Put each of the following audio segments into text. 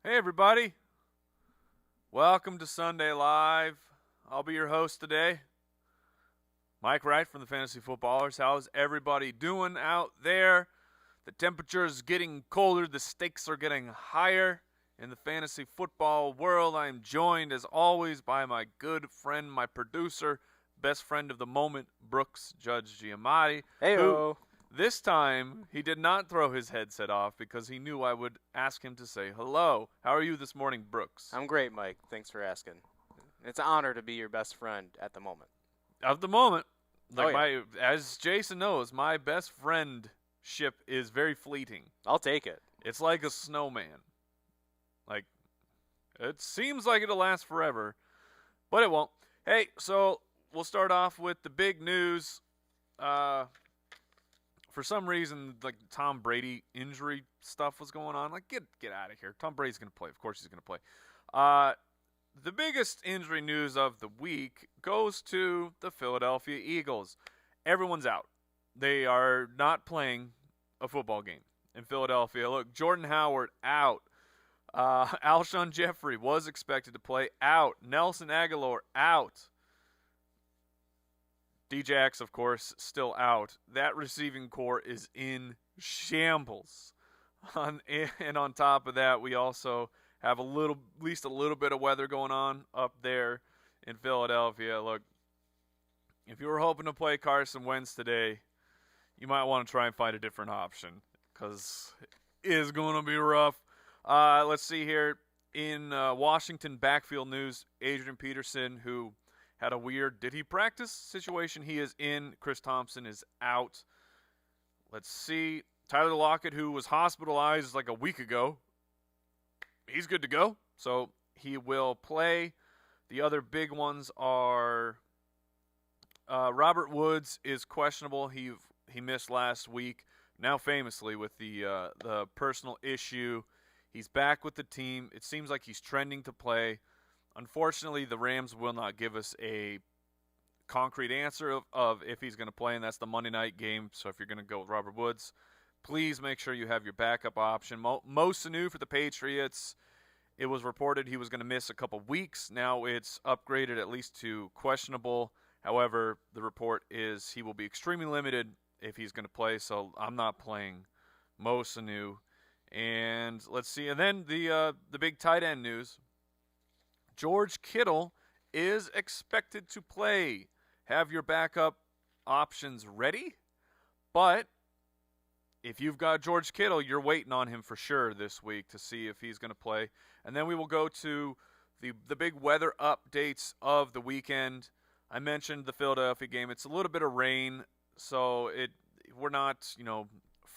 Hey, everybody. Welcome to Sunday Live. I'll be your host today, Mike Wright from the Fantasy Footballers. How's everybody doing out there? The temperature is getting colder, the stakes are getting higher in the fantasy football world. I am joined, as always, by my good friend, my producer, best friend of the moment, Brooks Judge Giamatti, who Heyo. this time he did not throw his headset off because he knew I would ask him to say hello. How are you this morning, Brooks? I'm great, Mike. Thanks for asking. It's an honor to be your best friend at the moment. Of the moment, Oh like yeah, my as Jason knows, my best friendship is very fleeting. I'll take it. It's like a snowman. Like it seems like it'll last forever, but it won't. Hey, so we'll start off with the big news. Uh, for some reason, like Tom Brady injury stuff was going on. Like get out of here. Tom Brady's gonna play. Of course he's gonna play. Uh, the biggest injury news of the week goes to the Philadelphia Eagles. Everyone's out. They are not playing a football game in Philadelphia. Look, Jordan Howard out. Alshon Jeffrey was expected to play out. Nelson Aguilar out. Djax, of course, still out. That receiving core is in shambles. And on top of that, we also have at least a little bit of weather going on up there in Philadelphia. Look, if you were hoping to play Carson Wentz today, you might want to try and find a different option because it is going to be rough. Let's see here. In Washington backfield news, Adrian Peterson, who had a weird did he practice situation, he is in. Chris Thompson is out. Let's see. Tyler Lockett, who was hospitalized like a week ago, he's good to go. So he will play. The other big ones are Robert Woods is questionable. He missed last week. Now famously with the personal issue. He's back with the team. It seems like he's trending to play. Unfortunately, the Rams will not give us a concrete answer of if he's going to play, and that's the Monday night game. So if you're going to go with Robert Woods, please make sure you have your backup option. Mo Sanu for the Patriots, it was reported he was going to miss a couple weeks. Now it's upgraded at least to questionable. However, the report is he will be extremely limited if he's going to play, so I'm not playing Mo Sanu. And let's see, and then the big tight end news. George Kittle is expected to play. Have your backup options ready. But if you've got George Kittle, you're waiting on him for sure this week to see if he's going to play. And then we will go to the big weather updates of the weekend. I mentioned the Philadelphia game. It's a little bit of rain, so we're not,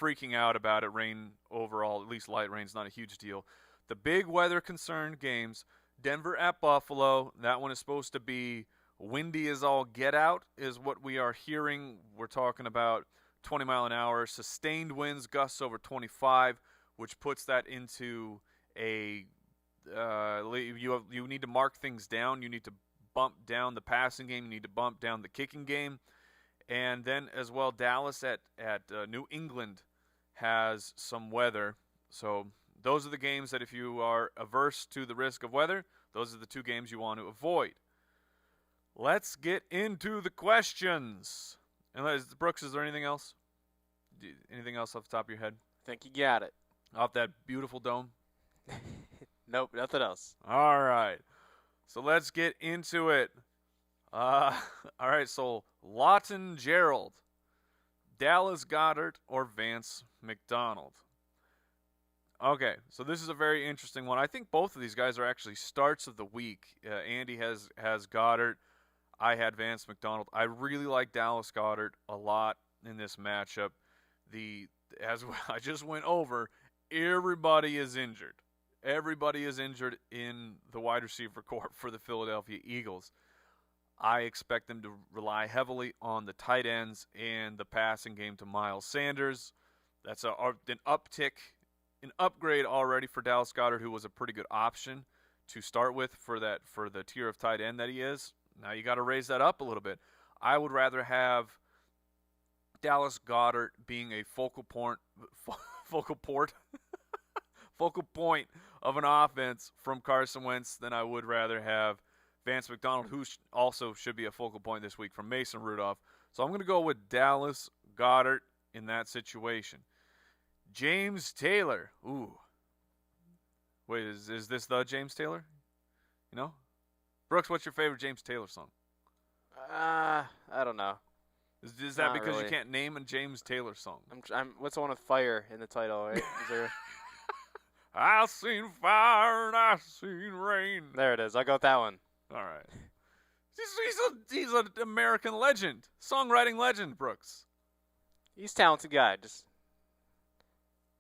freaking out about it. Rain overall, at least light rain, is not a huge deal. The big weather concerned games, Denver at Buffalo. That one is supposed to be windy as all get out, is what we are hearing. We're talking about 20 mile an hour, sustained winds, gusts over 25, which puts that into a you need to mark things down. You need to bump down the passing game. You need to bump down the kicking game. And then as well, Dallas at New England has some weather. So those are the games that if you are averse to the risk of weather, those are the two games you want to avoid. Let's get into the questions. And Brooks, is there anything else? Anything else off the top of your head? I think you got it. Off that beautiful dome? Nope, nothing else. All right. So let's get into it. All right, so Lawton Gerald, Dallas Goedert, or Vance McDonald? Okay, so this is a very interesting one. I think both of these guys are actually starts of the week. Andy has Goddard. I had Vance McDonald. I really like Dallas Goedert a lot in this matchup. As I just went over, everybody is injured. Everybody is injured in the wide receiver corps for the Philadelphia Eagles. I expect them to rely heavily on the tight ends and the passing game to Miles Sanders. That's an uptick, an upgrade already for Dallas Goedert, who was a pretty good option to start with for the tier of tight end that he is. Now you got to raise that up a little bit. I would rather have Dallas Goedert being a focal point of an offense from Carson Wentz than I would rather have Vance McDonald, who also should be a focal point this week, from Mason Rudolph. So I'm going to go with Dallas Goedert in that situation. James Taylor. Ooh. Wait, is this the James Taylor? You know? Brooks, what's your favorite James Taylor song? I don't know. Is that Not because really. you can't name a James Taylor song? What's the one with fire in the title, right? Is there? I seen fire and I seen rain. There it is. I'll go with that one. All right. He's an American legend, songwriting legend, Brooks. He's a talented guy. Just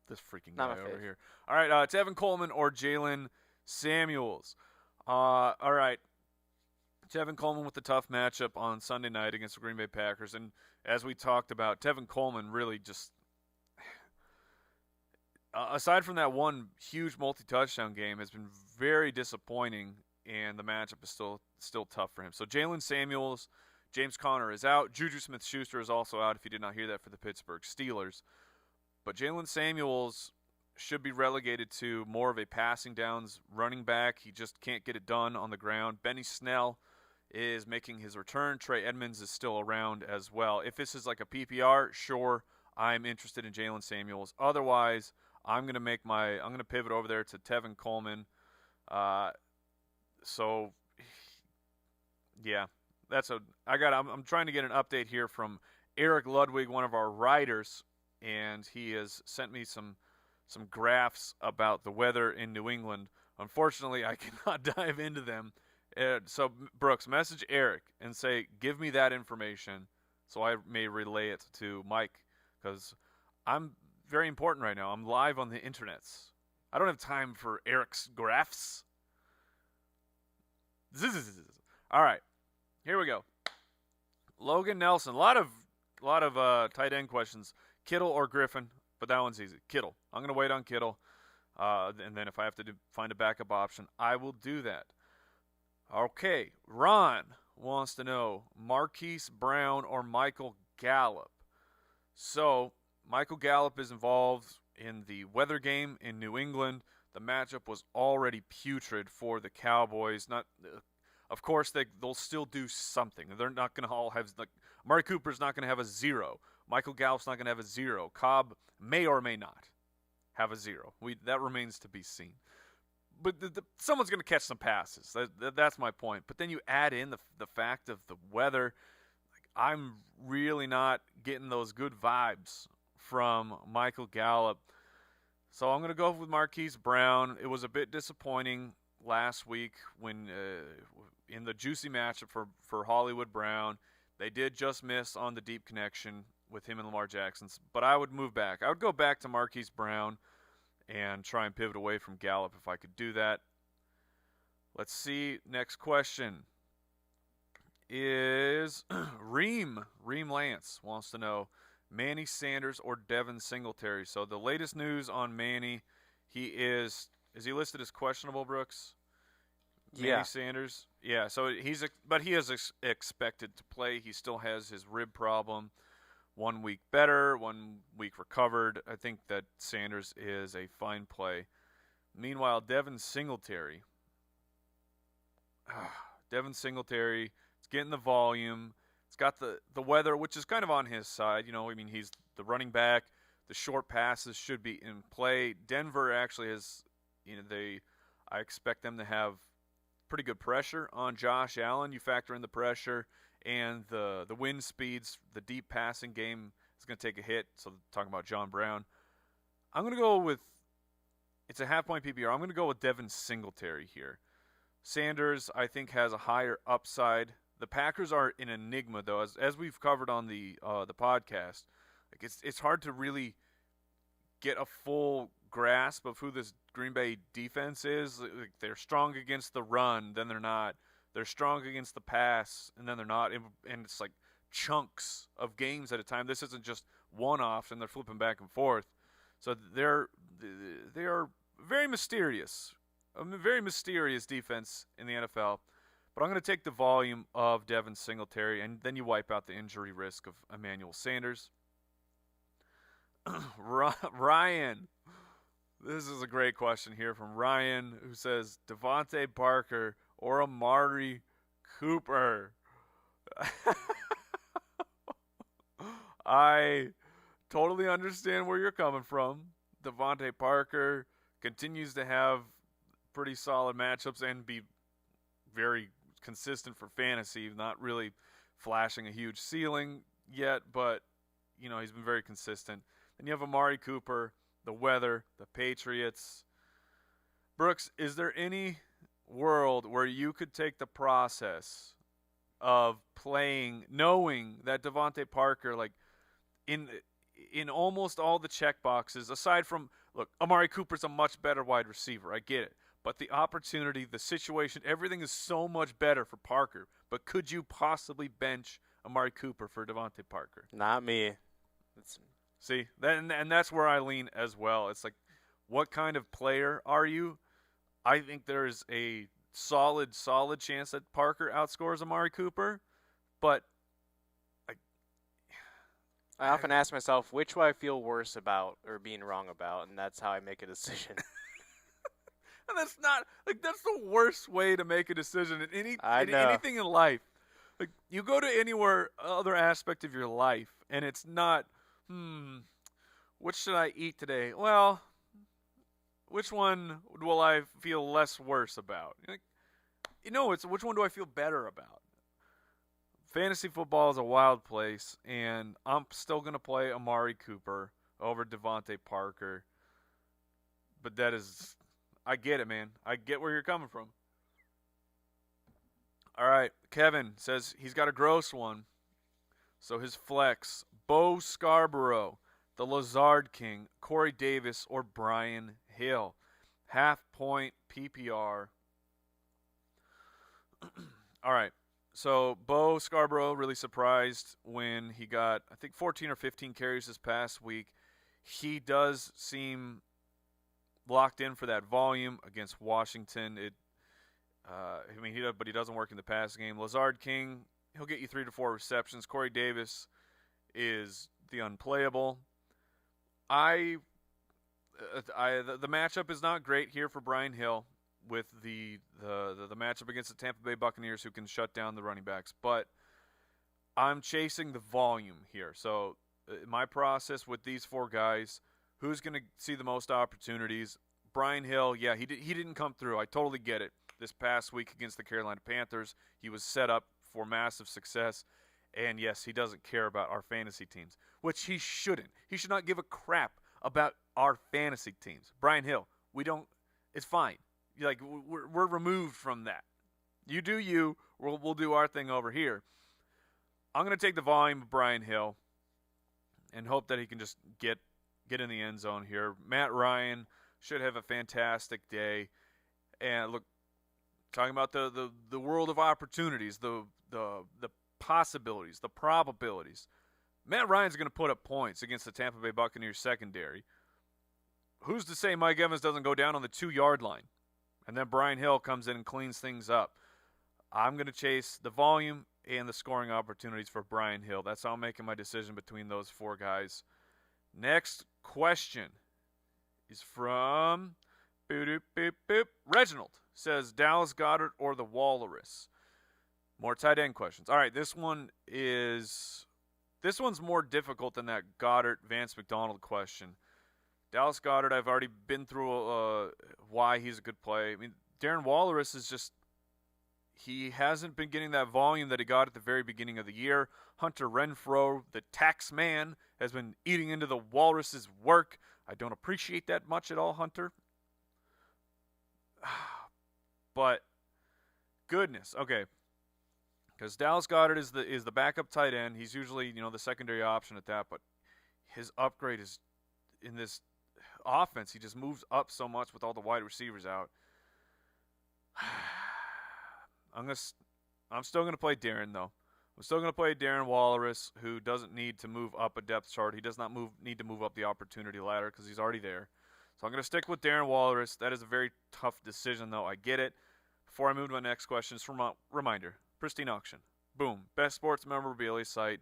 this freaking not guy my over fave. here. All right, Tevin Coleman or Jalen Samuels. All right. Tevin Coleman with the tough matchup on Sunday night against the Green Bay Packers. And as we talked about, Tevin Coleman really just, aside from that one huge multi-touchdown game, has been very disappointing, and the matchup is still tough for him. So Jalen Samuels, James Conner is out. Juju Smith-Schuster is also out, if you did not hear that, for the Pittsburgh Steelers. But Jalen Samuels should be relegated to more of a passing downs running back. He just can't get it done on the ground. Benny Snell is making his return. Trey Edmonds is still around as well. If this is like a PPR, sure, I'm interested in Jalen Samuels. Otherwise, I'm gonna pivot over there to Tevin Coleman. So yeah, I'm trying to get an update here from Eric Ludwig, one of our writers, and he has sent me some graphs about the weather in New England. Unfortunately, I cannot dive into them. So, Brooks, message Eric and say, give me that information so I may relay it to Mike, because I'm very important right now. I'm live on the internets. I don't have time for Eric's graphs. All right, here we go. Logan Nelson. A lot of tight end questions. Kittle or Griffin, but that one's easy. Kittle. I'm going to wait on Kittle, and then if I have to find a backup option, I will do that. Okay, Ron wants to know Marquise Brown or Michael Gallup. So, Michael Gallup is involved in the weather game in New England. The matchup was already putrid for the Cowboys. Of course, they'll still do something. They're not going to all have, like, Amari Cooper's not going to have a 0. Michael Gallup's not going to have a 0. Cobb may or may not have a 0. That remains to be seen. But someone's going to catch some passes. That's my point. But then you add in the fact of the weather. Like, I'm really not getting those good vibes from Michael Gallup. So I'm going to go with Marquise Brown. It was a bit disappointing last week when in the juicy matchup for Hollywood Brown, they did just miss on the deep connection with him and Lamar Jackson. But I would move back. I would go back to Marquise Brown and try and pivot away from Gallup if I could do that. Let's see. Next question is Reem Lance wants to know Manny Sanders or Devin Singletary. So the latest news on Manny, is he listed as questionable, Brooks? Manny Yeah. Sanders. Yeah, so he is expected to play. He still has his rib problem. 1 week better, 1 week recovered. I think that Sanders is a fine play. Meanwhile, Devin Singletary. Is getting the volume. It's got the weather, which is kind of on his side. He's the running back. The short passes should be in play. Denver actually has, I expect them to have pretty good pressure on Josh Allen. You factor in the pressure and the wind speeds, the deep passing game is going to take a hit. So talking about John Brown. I'm going to go with, it's a half-point PPR. I'm going to go with Devin Singletary here. Sanders, I think, has a higher upside. The Packers are an enigma, though, as we've covered on the podcast. Like it's hard to really get a full grasp of who this Green Bay defense is. Like, they're strong against the run, then they're not. They're strong against the pass, and then they're not. And it's like chunks of games at a time. This isn't just one-offs, and they're flipping back and forth. So they are very mysterious. A very mysterious defense in the NFL. But I'm going to take the volume of Devin Singletary, and then you wipe out the injury risk of Emmanuel Sanders. Ryan This is a great question here from Ryan, who says Devontae Parker or Amari Cooper. I totally understand where you're coming from. Devontae Parker continues to have pretty solid matchups and be very consistent for fantasy, not really flashing a huge ceiling yet, but he's been very consistent. Then you have Amari Cooper, the weather, the Patriots. Brooks, is there any world where you could take the process of playing, knowing that Devontae Parker, like in almost all the check boxes, aside from look, Amari Cooper's a much better wide receiver. I get it. But the opportunity, the situation, everything is so much better for Parker. But could you possibly bench Amari Cooper for Devontae Parker? Not me. See, and that's where I lean as well. It's like, what kind of player are you? I think there's a solid chance that Parker outscores Amari Cooper, but I often ask myself, which do I feel worse about or being wrong about, and that's how I make a decision. And that's not that's the worst way to make a decision in anything in life. Like, you go to anywhere other aspect of your life, and it's not, what should I eat today? Well, which one will I feel less worse about? It's which one do I feel better about? Fantasy football is a wild place, and I'm still going to play Amari Cooper over Devontae Parker. But I get it, man. I get where you're coming from. All right, Kevin says he's got a gross one. So his flex, Bo Scarborough, the Lazard King, Corey Davis, or Brian Hill. Half-point PPR. All right. So Bo Scarborough really surprised when he got, I think, 14 or 15 carries this past week. He does seem locked in for that volume against Washington. But he doesn't work in the pass game. Lazard King, he'll get you 3 to 4 receptions. Corey Davis is the unplayable. The matchup is not great here for Brian Hill with the matchup against the Tampa Bay Buccaneers, who can shut down the running backs. But I'm chasing the volume here. So my process with these 4 guys, who's going to see the most opportunities? Brian Hill, yeah, he didn't come through. I totally get it. This past week against the Carolina Panthers, he was set up for massive success. And yes, he doesn't care about our fantasy teams, which he shouldn't. He should not give a crap about our fantasy teams. Brian Hill, it's fine. Like, we're removed from that. You do you. We'll do our thing over here. I'm going to take the volume of Brian Hill and hope that he can just get in the end zone here. Matt Ryan should have a fantastic day. And look, talking about the world of opportunities, the possibilities, the probabilities. Matt Ryan's going to put up points against the Tampa Bay Buccaneers secondary. Who's to say Mike Evans doesn't go down on the 2-yard line? And then Brian Hill comes in and cleans things up. I'm going to chase the volume and the scoring opportunities for Brian Hill. That's how I'm making my decision between those 4 guys. Next question is from Reginald. Says Dallas Goedert or the Walrus. More tight end questions. All right, this one's more difficult than that Goddard Vance McDonald question. Dallas Goedert, I've already been through why he's a good play. I mean, Darren Walrus he hasn't been getting that volume that he got at the very beginning of the year. Hunter Renfrow, the tax man, has been eating into the Walrus's work. I don't appreciate that much at all, Hunter. But goodness, okay. Because Dallas Goedert is the backup tight end. He's usually, the secondary option at that, but his upgrade is in this offense. He just moves up so much with all the wide receivers out. I'm still gonna play Darren though. I'm still gonna play Darren Walrus, who doesn't need to move up a depth chart. He does not need to move up the opportunity ladder because he's already there. So I'm gonna stick with Darren Walrus. That is a very tough decision though. I get it. Before I move to my next question, just a reminder: Pristine Auction, boom, best sports memorabilia site.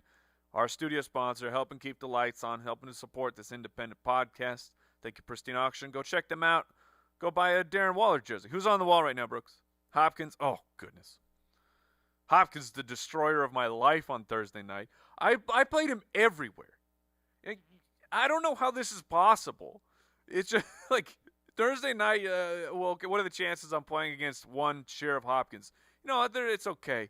Our studio sponsor, helping keep the lights on, helping to support this independent podcast. Thank you, Pristine Auction. Go check them out. Go buy a Darren Waller jersey. Who's on the wall right now, Brooks? Hopkins. Oh, goodness. Hopkins, the destroyer of my life on Thursday night. I played him everywhere. I don't know how this is possible. It's just like Thursday night. Well, what are the chances I'm playing against one Sheriff Hopkins? It's okay.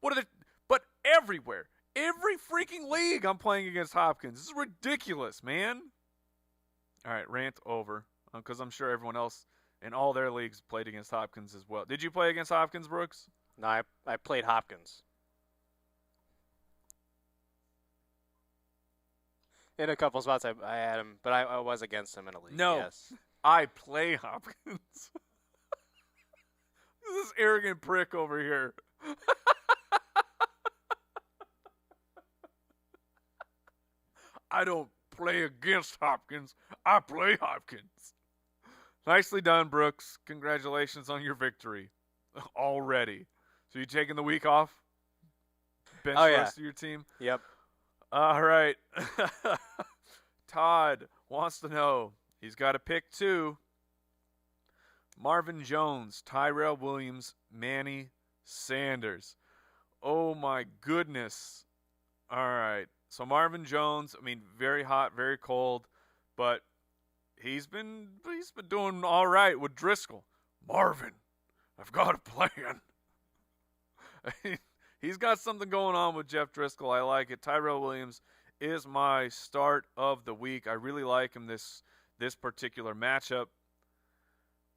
But everywhere, every freaking league, I'm playing against Hopkins. This is ridiculous, man. All right, rant over. Because I'm sure everyone else in all their leagues played against Hopkins as well. Did you play against Hopkins, Brooks? No, I played Hopkins. In a couple spots, I had him, but I was against him in a league. No, yes. I play Hopkins. This arrogant prick over here. I don't play against Hopkins. I play Hopkins. Nicely done, Brooks. Congratulations on your victory already. So you taking the week off? Bench the rest of your team? Yep. All right. Todd wants to know. He's got to pick 2. Marvin Jones, Tyrell Williams, Manny Sanders. Oh, my goodness. All right. So Marvin Jones, very hot, very cold, but he's been doing all right with Driscoll. Marvin, I've got a plan. He's got something going on with Jeff Driscoll. I like it. Tyrell Williams is my start of the week. I really like him this particular matchup.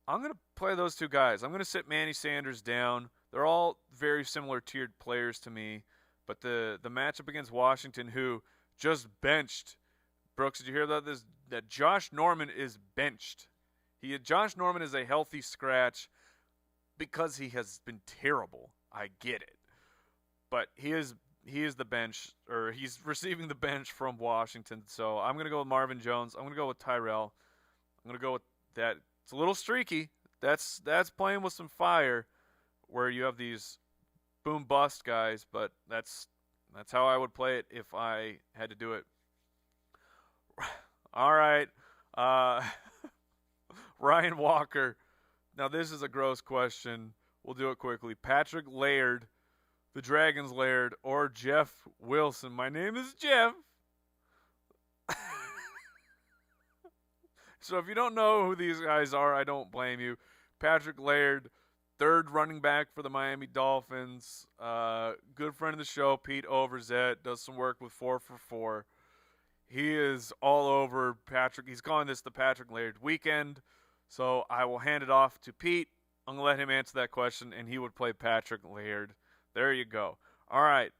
I'm going to play those 2 guys. I'm going to sit Manny Sanders down. They're all very similar tiered players to me. But the matchup against Washington, who just benched, Brooks, did you hear about this? That Josh Norman is benched. Josh Norman is a healthy scratch because he has been terrible. I get it. But he is the bench, or he's receiving the bench from Washington. So I'm going to go with Marvin Jones. I'm going to go with Tyrell. I'm going to go with that. It's a little streaky. That's playing with some fire where you have these boom bust guys, but that's how I would play it if I had to do it. All right. Ryan Walker. Now this is a gross question. We'll do it quickly. Patrick Laird, the Dragons Laird, or Jeff Wilson. My name is Jeff. So if you don't know who these guys are, I don't blame you. Patrick Laird, 3rd running back for the Miami Dolphins. Good friend of the show, Pete Overzet, does some work with 4for4. He is all over Patrick. He's calling this the Patrick Laird weekend. So I will hand it off to Pete. I'm going to let him answer that question, and he would play Patrick Laird. There you go. All right.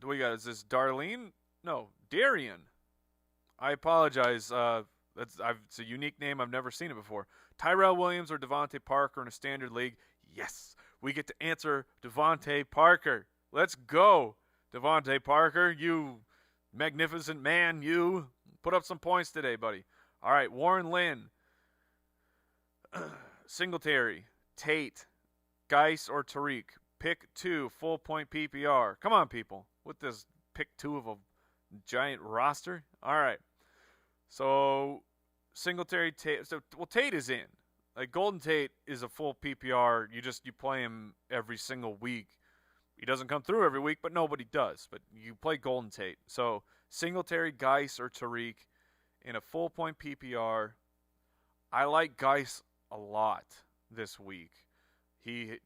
Do we got? Is this Darlene? No, Darian. I apologize. It's a unique name. I've never seen it before. Tyrell Williams or Devontae Parker in a standard league? Yes. We get to answer Devontae Parker. Let's go, Devontae Parker. You magnificent man. You put up some points today, buddy. All right, Warren Lynn. Singletary, Tate, Geis, or Tariq. Pick 2, full point PPR. Come on, people. With this pick 2 of a giant roster. All right. So Singletary, Tate. Tate is in. Like Golden Tate is a full PPR. You play him every single week. He doesn't come through every week, but nobody does. But you play Golden Tate. So Singletary, Geis, or Tariq in a full point PPR. I like Geis a lot this week. I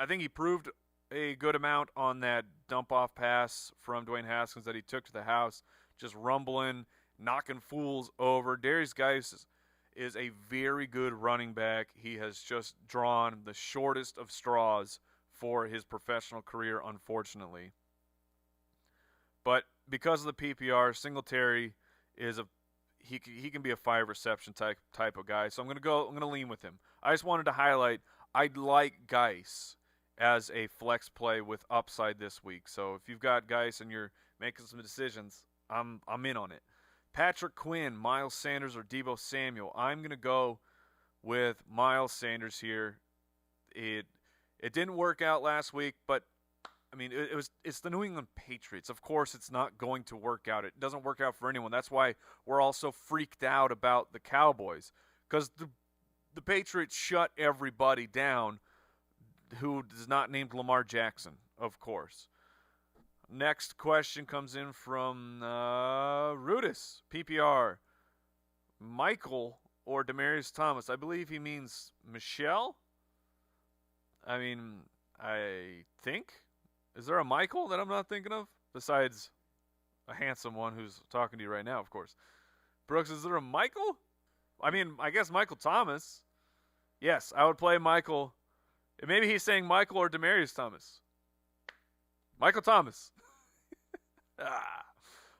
think he proved a good amount on that dump off pass from Dwayne Haskins that he took to the house, just rumbling, knocking fools over. Darius Geis is a very good running back. He has just drawn the shortest of straws for his professional career, unfortunately. But because of the PPR, Singletary is he can be a 5 reception type of guy. So I'm gonna lean with him. I just wanted to highlight I'd like Geis as a flex play with upside this week. So if you've got Geis and you're making some decisions, I'm in on it. Patrick Quinn, Miles Sanders, or Deebo Samuel. I'm going to go with Miles Sanders here. It didn't work out last week, but I mean, it's the New England Patriots. Of course, it's not going to work out. It doesn't work out for anyone. That's why we're all so freaked out about the Cowboys, because the Patriots shut everybody down who is not named Lamar Jackson, of course. Next question comes in from Rudis, PPR. Michael or Demaryius Thomas? I believe he means Michelle. I mean, I think. Is there a Michael that I'm not thinking of? Besides a handsome one who's talking to you right now, of course. Brooks, is there a Michael? I mean, I guess Michael Thomas. Yes, I would play Michael. Maybe he's saying Michael or Demaryius Thomas. Michael Thomas.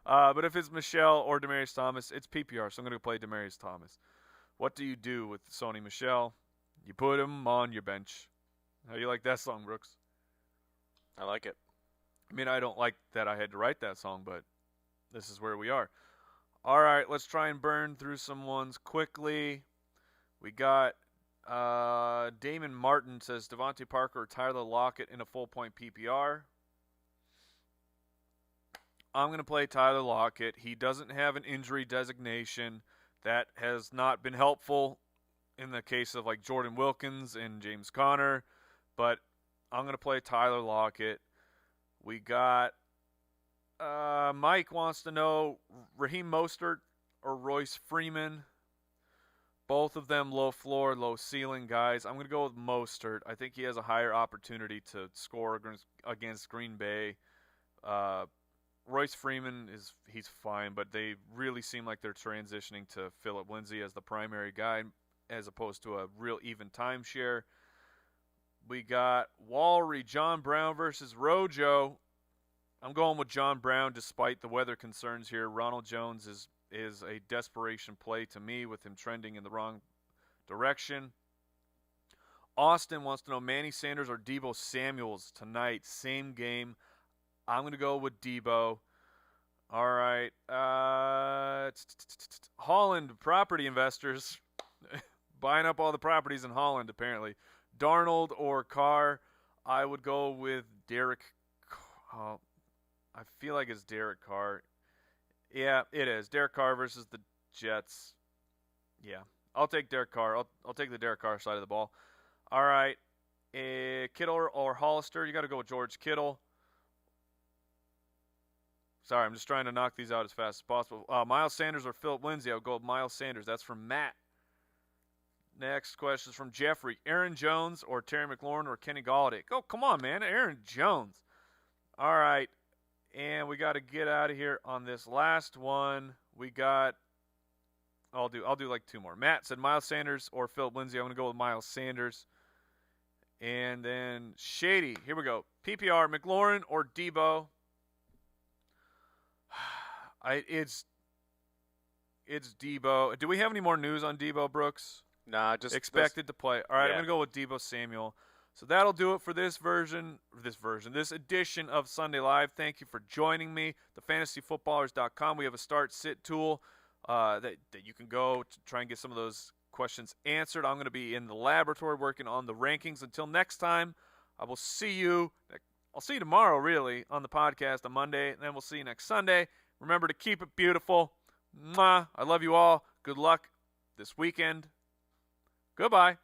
But if it's Michelle or Demaryius Thomas, it's PPR, so I'm going to play Demaryius Thomas. What do you do with Sony Michel? You put him on your bench. How do you like that song, Brooks? I like it. I mean, I don't like that I had to write that song, but this is where we are. All right, let's try and burn through some ones quickly. We got Damon Martin says Devontae Parker or Tyler Lockett in a full-point PPR. I'm going to play Tyler Lockett. He doesn't have an injury designation. That has not been helpful in the case of like Jordan Wilkins and James Conner. But I'm going to play Tyler Lockett. We got Mike wants to know Raheem Mostert or Royce Freeman. Both of them low floor, low ceiling guys. I'm going to go with Mostert. I think he has a higher opportunity to score against Green Bay. Royce Freeman he's fine, but they really seem like they're transitioning to Phillip Lindsay as the primary guy as opposed to a real even timeshare. We got Walry, John Brown versus Rojo. I'm going with John Brown despite the weather concerns here. Ronald Jones is a desperation play to me with him trending in the wrong direction. Austin wants to know Manny Sanders or Deebo Samuels tonight. Same game. I'm going to go with Deebo. All right. Holland property investors buying up all the properties in Holland, apparently. Darnold or Carr. I would go with Derek. I feel like it's Derek Carr. Yeah, it is. Derek Carr versus the Jets. Yeah, I'll take Derek Carr. I'll take the Derek Carr side of the ball. All right. Kittle or Hollister. You got to go with George Kittle. Sorry, I'm just trying to knock these out as fast as possible. Miles Sanders or Phillip Lindsay? I'll go with Miles Sanders. That's from Matt. Next question is from Jeffrey. Aaron Jones or Terry McLaurin or Kenny Golladay? Oh, come on, man. Aaron Jones. All right. And we got to get out of here on this last one. We got I'll do like two more. Matt said Miles Sanders or Phillip Lindsay. I'm going to go with Miles Sanders. And then Shady. Here we go. PPR, McLaurin or Deebo? It's Deebo. Do we have any more news on Deebo, Brooks? Nah, just expected to play. All right, yeah. I'm going to go with Deebo Samuel. So that'll do it for this edition of Sunday Live. Thank you for joining me. TheFantasyFootballers.com. We have a start sit tool that you can go to try and get some of those questions answered. I'm going to be in the laboratory working on the rankings. Until next time, I will see you. I'll see you tomorrow, really, on the podcast on Monday, and then we'll see you next Sunday. Remember to keep it beautiful. Mwah. I love you all. Good luck this weekend. Goodbye.